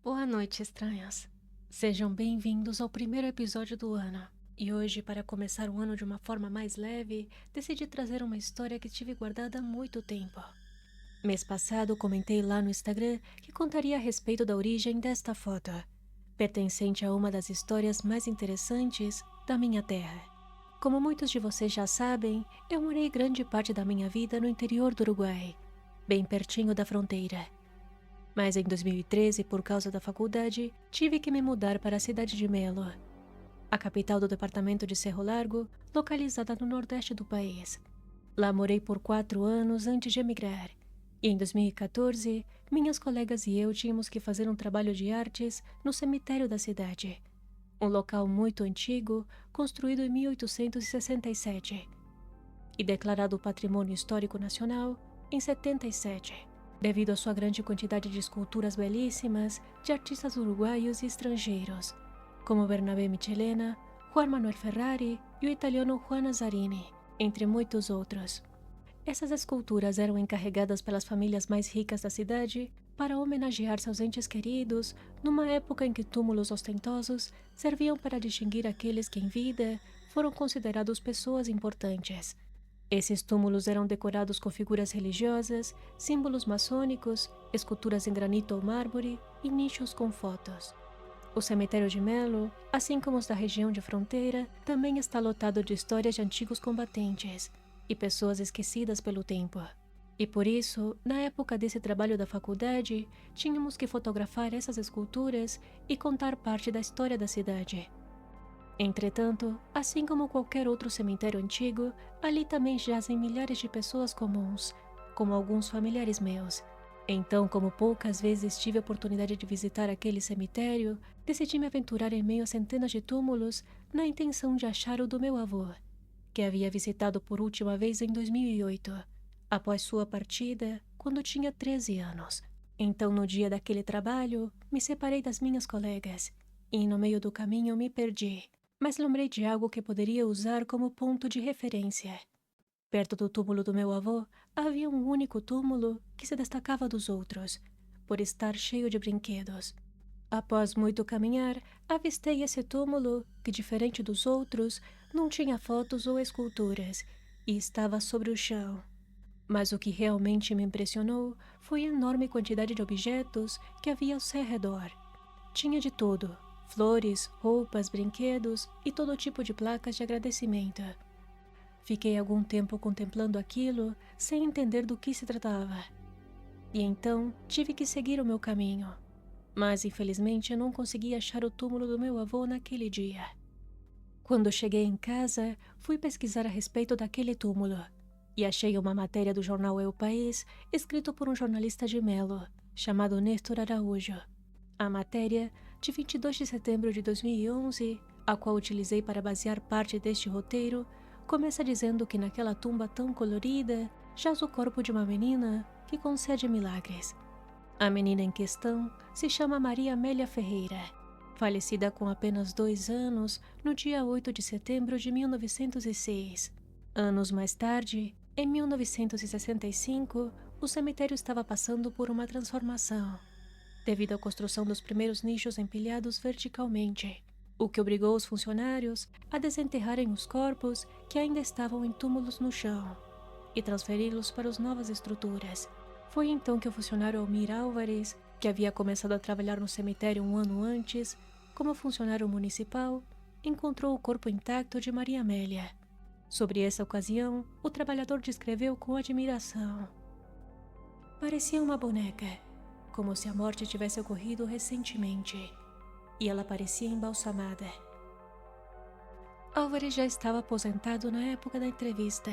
Boa noite, estranhos. Sejam bem-vindos ao primeiro episódio do ano. E hoje, para começar o ano de uma forma mais leve, decidi trazer uma história que tive guardada há muito tempo. Mês passado, comentei lá no Instagram que contaria a respeito da origem desta foto, pertencente a uma das histórias mais interessantes da minha terra. Como muitos de vocês já sabem, eu morei grande parte da minha vida no interior do Uruguai, bem pertinho da fronteira. Mas em 2013, por causa da faculdade, tive que me mudar para a cidade de Melo, a capital do departamento de Cerro Largo, localizada no nordeste do país. Lá morei por 4 anos antes de emigrar. E em 2014, minhas colegas e eu tínhamos que fazer um trabalho de artes no cemitério da cidade. Um local muito antigo, construído em 1867 e declarado Patrimônio Histórico Nacional em 77. Devido à sua grande quantidade de esculturas belíssimas de artistas uruguaios e estrangeiros, como Bernabé Michelena, Juan Manuel Ferrari e o italiano Juan Nazzarini, entre muitos outros. Essas esculturas eram encarregadas pelas famílias mais ricas da cidade para homenagear seus entes queridos numa época em que túmulos ostentosos serviam para distinguir aqueles que em vida foram considerados pessoas importantes. Esses túmulos eram decorados com figuras religiosas, símbolos maçônicos, esculturas em granito ou mármore e nichos com fotos. O cemitério de Melo, assim como os da região de fronteira, também está lotado de histórias de antigos combatentes e pessoas esquecidas pelo tempo. E por isso, na época desse trabalho da faculdade, tínhamos que fotografar essas esculturas e contar parte da história da cidade. Entretanto, assim como qualquer outro cemitério antigo, ali também jazem milhares de pessoas comuns, como alguns familiares meus. Então, como poucas vezes tive a oportunidade de visitar aquele cemitério, decidi me aventurar em meio a centenas de túmulos na intenção de achar o do meu avô, que havia visitado por última vez em 2008, após sua partida, quando tinha 13 anos. Então, no dia daquele trabalho, me separei das minhas colegas e, no meio do caminho, me perdi. Mas lembrei de algo que poderia usar como ponto de referência. Perto do túmulo do meu avô, havia um único túmulo que se destacava dos outros, por estar cheio de brinquedos. Após muito caminhar, avistei esse túmulo, que, diferente dos outros, não tinha fotos ou esculturas, e estava sobre o chão. Mas o que realmente me impressionou foi a enorme quantidade de objetos que havia ao seu redor. Tinha de tudo: flores, roupas, brinquedos e todo tipo de placas de agradecimento. Fiquei algum tempo contemplando aquilo, sem entender do que se tratava. E então tive que seguir o meu caminho. Mas infelizmente eu não consegui achar o túmulo do meu avô naquele dia. Quando cheguei em casa, fui pesquisar a respeito daquele túmulo e achei uma matéria do jornal El País, escrito por um jornalista de Melo, chamado Néstor Araújo. A matéria, de 22 de setembro de 2011, a qual utilizei para basear parte deste roteiro, começa dizendo que naquela tumba tão colorida jaz o corpo de uma menina que concede milagres. A menina em questão se chama Maria Amélia Ferreira, falecida com apenas 2 anos no dia 8 de setembro de 1906. Anos mais tarde, em 1965, o cemitério estava passando por uma transformação, devido à construção dos primeiros nichos empilhados verticalmente, o que obrigou os funcionários a desenterrarem os corpos que ainda estavam em túmulos no chão e transferi-los para as novas estruturas. Foi então que o funcionário Almir Álvares, que havia começado a trabalhar no cemitério um ano antes, como funcionário municipal, encontrou o corpo intacto de Maria Amélia. Sobre essa ocasião, o trabalhador descreveu com admiração: parecia uma boneca, como se a morte tivesse ocorrido recentemente, e ela parecia embalsamada. Álvares já estava aposentado na época da entrevista,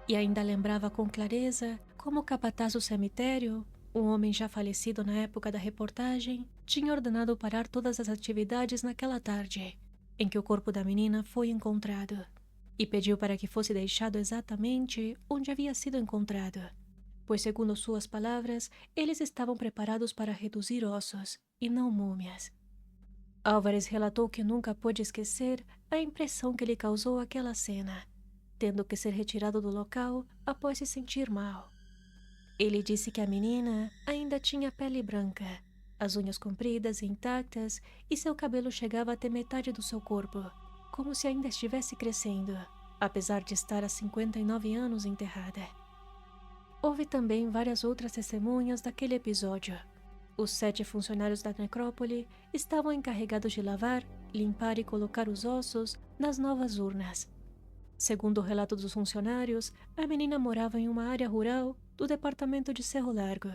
e ainda lembrava com clareza como o capataz do cemitério, um homem já falecido na época da reportagem, tinha ordenado parar todas as atividades naquela tarde, em que o corpo da menina foi encontrado, e pediu para que fosse deixado exatamente onde havia sido encontrado, pois, segundo suas palavras, eles estavam preparados para reduzir ossos e não múmias. Álvares relatou que nunca pôde esquecer a impressão que lhe causou aquela cena, tendo que ser retirado do local após se sentir mal. Ele disse que a menina ainda tinha pele branca, as unhas compridas e intactas, e seu cabelo chegava até metade do seu corpo, como se ainda estivesse crescendo, apesar de estar há 59 anos enterrada. Houve também várias outras testemunhas daquele episódio. Os 7 funcionários da necrópole estavam encarregados de lavar, limpar e colocar os ossos nas novas urnas. Segundo o relato dos funcionários, a menina morava em uma área rural do departamento de Cerro Largo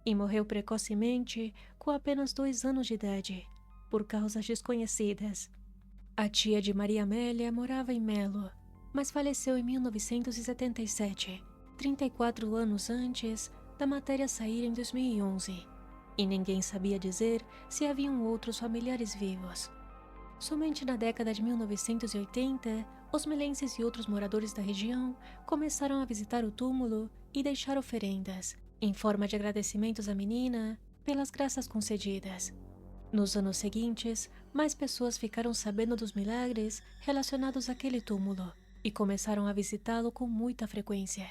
e morreu precocemente com apenas 2 anos de idade, por causas desconhecidas. A tia de Maria Amélia morava em Melo, mas faleceu em 1977, 34 anos antes da matéria sair em 2011, e ninguém sabia dizer se haviam outros familiares vivos. Somente na década de 1980, os melenses e outros moradores da região começaram a visitar o túmulo e deixar oferendas, em forma de agradecimentos à menina pelas graças concedidas. Nos anos seguintes, mais pessoas ficaram sabendo dos milagres relacionados àquele túmulo e começaram a visitá-lo com muita frequência.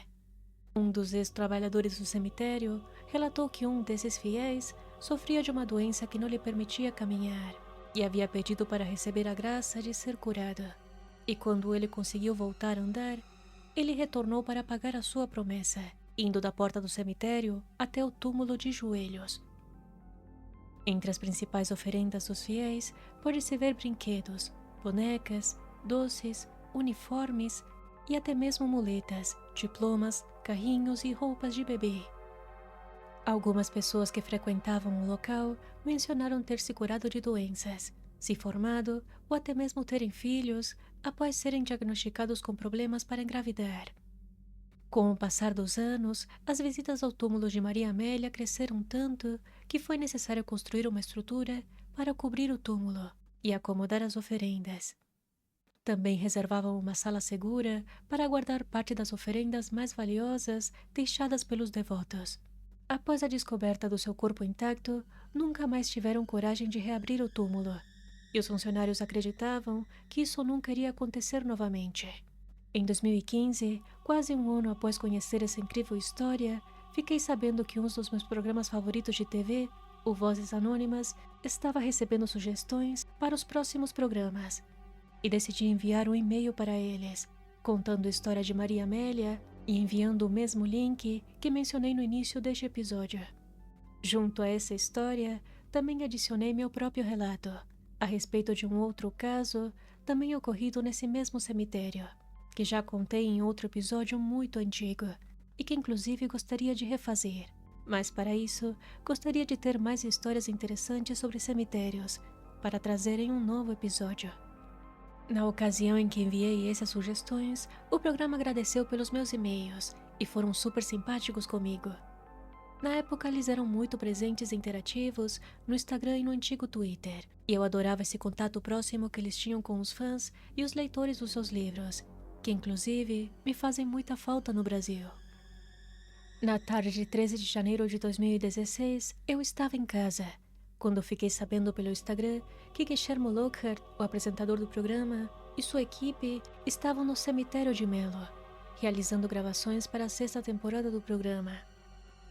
Um dos ex-trabalhadores do cemitério relatou que um desses fiéis sofria de uma doença que não lhe permitia caminhar e havia pedido para receber a graça de ser curado. E quando ele conseguiu voltar a andar, ele retornou para pagar a sua promessa, indo da porta do cemitério até o túmulo de joelhos. Entre as principais oferendas dos fiéis, pode-se ver brinquedos, bonecas, doces, uniformes e até mesmo muletas, diplomas, carrinhos e roupas de bebê. Algumas pessoas que frequentavam o local mencionaram ter se curado de doenças, se formado ou até mesmo terem filhos após serem diagnosticados com problemas para engravidar. Com o passar dos anos, as visitas ao túmulo de Maria Amélia cresceram tanto que foi necessário construir uma estrutura para cobrir o túmulo e acomodar as oferendas. Também reservavam uma sala segura para guardar parte das oferendas mais valiosas deixadas pelos devotos. Após a descoberta do seu corpo intacto, nunca mais tiveram coragem de reabrir o túmulo, e os funcionários acreditavam que isso nunca iria acontecer novamente. Em 2015, quase um ano após conhecer essa incrível história, fiquei sabendo que um dos meus programas favoritos de TV, o Vozes Anônimas, estava recebendo sugestões para os próximos programas, e decidi enviar um e-mail para eles, contando a história de Maria Amélia e enviando o mesmo link que mencionei no início deste episódio. Junto a essa história, também adicionei meu próprio relato, a respeito de um outro caso, também ocorrido nesse mesmo cemitério, que já contei em outro episódio muito antigo, e que inclusive gostaria de refazer. Mas para isso, gostaria de ter mais histórias interessantes sobre cemitérios, para trazer em um novo episódio. Na ocasião em que enviei essas sugestões, o programa agradeceu pelos meus e-mails e foram super simpáticos comigo. Na época, eles eram muito presentes e interativos no Instagram e no antigo Twitter, e eu adorava esse contato próximo que eles tinham com os fãs e os leitores dos seus livros, que inclusive me fazem muita falta no Brasil. Na tarde de 13 de janeiro de 2016, eu estava em casa, quando fiquei sabendo pelo Instagram que Guillermo Lockhart, o apresentador do programa, e sua equipe estavam no cemitério de Melo, realizando gravações para a 6ª temporada do programa.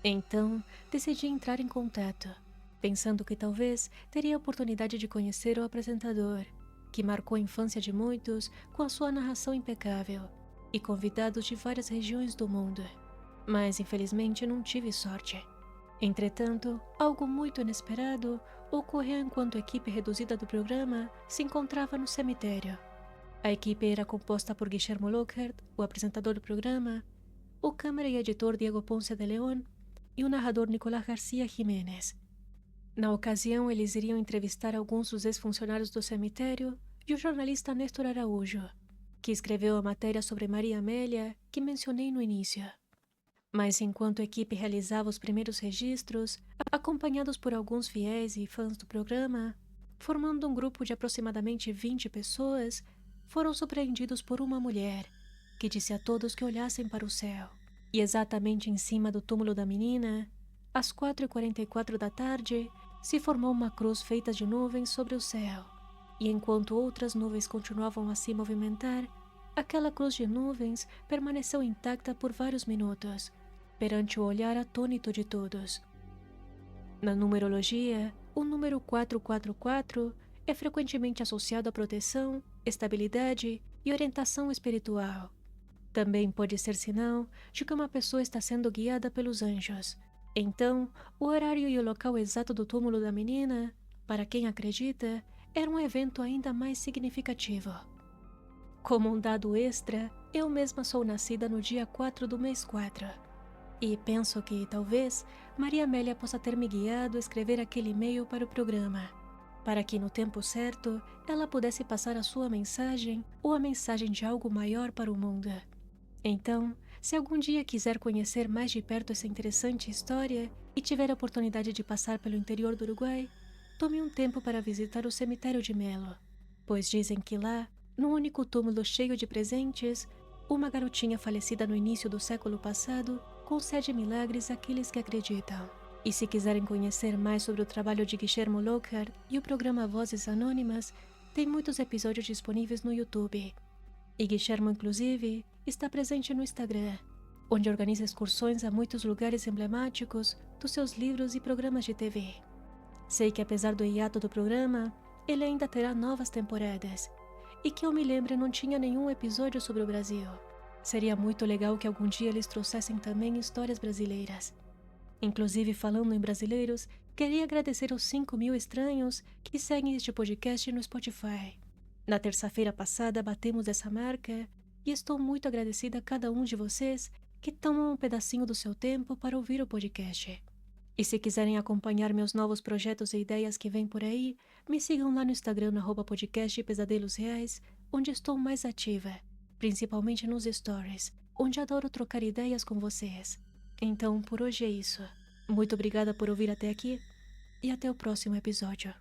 Então, decidi entrar em contato, pensando que talvez teria a oportunidade de conhecer o apresentador, que marcou a infância de muitos com a sua narração impecável, e convidados de várias regiões do mundo. Mas, infelizmente, não tive sorte. Entretanto, algo muito inesperado ocorreu enquanto a equipe reduzida do programa se encontrava no cemitério. A equipe era composta por Guillermo Lockhart, o apresentador do programa, o câmera e editor Diego Ponce de León e o narrador Nicolás García Jiménez. Na ocasião, eles iriam entrevistar alguns dos ex-funcionários do cemitério e o jornalista Néstor Araújo, que escreveu a matéria sobre Maria Amélia que mencionei no início. Mas enquanto a equipe realizava os primeiros registros, acompanhados por alguns fiéis e fãs do programa, formando um grupo de aproximadamente 20 pessoas, foram surpreendidos por uma mulher, que disse a todos que olhassem para o céu. E exatamente em cima do túmulo da menina, às 4h44 da tarde, se formou uma cruz feita de nuvens sobre o céu. E enquanto outras nuvens continuavam a se movimentar, aquela cruz de nuvens permaneceu intacta por vários minutos, perante o olhar atônito de todos. Na numerologia, o número 444 é frequentemente associado à proteção, estabilidade e orientação espiritual. Também pode ser sinal de que uma pessoa está sendo guiada pelos anjos. Então, o horário e o local exato do túmulo da menina, para quem acredita, era um evento ainda mais significativo. Como um dado extra, eu mesma sou nascida no dia 4 do mês 4. E penso que, talvez, Maria Amélia possa ter me guiado a escrever aquele e-mail para o programa, para que, no tempo certo, ela pudesse passar a sua mensagem ou a mensagem de algo maior para o mundo. Então, se algum dia quiser conhecer mais de perto essa interessante história e tiver a oportunidade de passar pelo interior do Uruguai, tome um tempo para visitar o cemitério de Melo, pois dizem que lá, num único túmulo cheio de presentes, uma garotinha falecida no início do século passado concede milagres àqueles que acreditam. E se quiserem conhecer mais sobre o trabalho de Guillermo Lockhart e o programa Vozes Anônimas, tem muitos episódios disponíveis no YouTube. E Guillermo, inclusive, está presente no Instagram, onde organiza excursões a muitos lugares emblemáticos dos seus livros e programas de TV. Sei que apesar do hiato do programa, ele ainda terá novas temporadas, e que eu me lembre não tinha nenhum episódio sobre o Brasil. Seria muito legal que algum dia eles trouxessem também histórias brasileiras. Inclusive, falando em brasileiros, queria agradecer aos 5.000 estranhos que seguem este podcast no Spotify. Na terça-feira passada batemos essa marca e estou muito agradecida a cada um de vocês que tomam um pedacinho do seu tempo para ouvir o podcast. E se quiserem acompanhar meus novos projetos e ideias que vêm por aí, me sigam lá no Instagram no @podcast Pesadelos Reais, onde estou mais ativa, principalmente nos stories, onde adoro trocar ideias com vocês. Então, por hoje é isso. Muito obrigada por ouvir até aqui e até o próximo episódio.